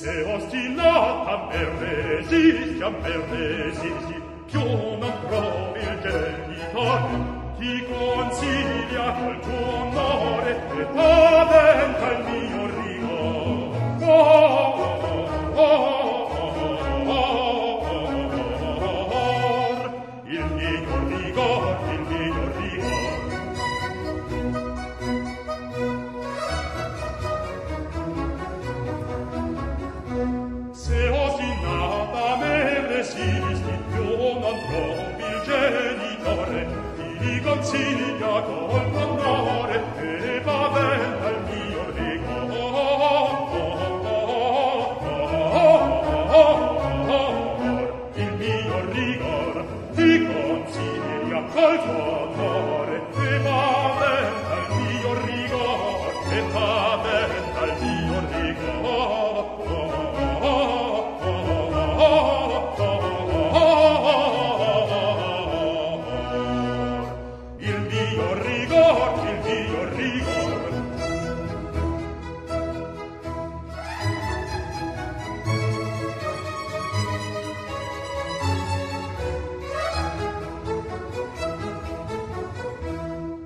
Se ostinata me resisti, più non trovi il genitore, ti consiglia col tuo amore e paventa il mio rigor. Il mio rigor, il mio rigor. Se ostinata me resisti, più non trovi il genitore, ti consiglia col tuo amore e paventa il mio rigor. Il mio rigor ti consiglia col tuo amore e paventa il mio rigor, e paventa il mio rigor. Il mio rigor, il mio rigor.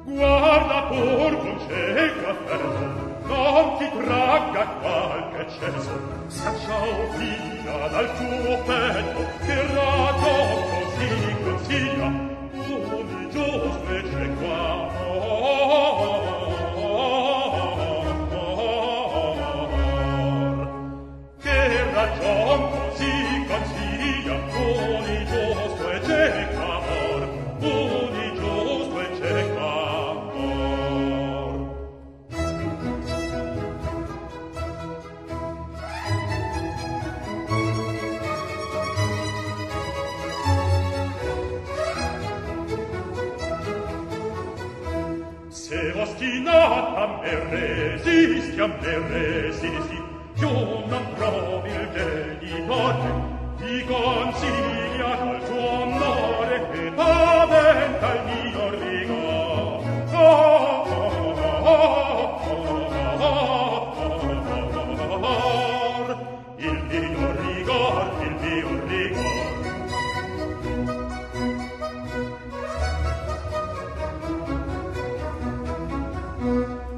Guarda pur con cieca ferma, non ti tragga qualche eccesso, scacciao via dal tuo petto, che ragion così consiglia, uni giusto e cieco amor. Che ragion così consiglia, uni giusto e cieco amor, uni giusto e cieco amor. Se ostinata me resisti, più non provi il genitore, ti consiglia col tuo amore e paventa il mio rigor. Il mio rigor, il mio rigor.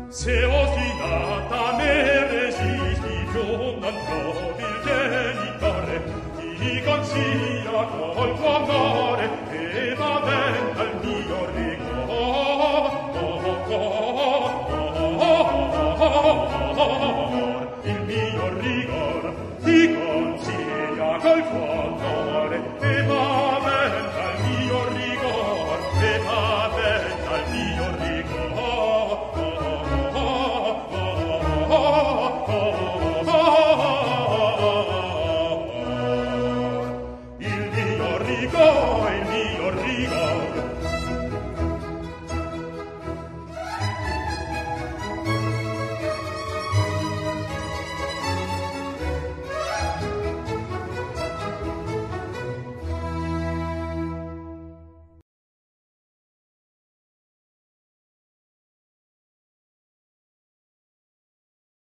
Se ostinata me resisti, più non trovi il genitore, ti consiglia col tuo amore e paventa il mio rigor.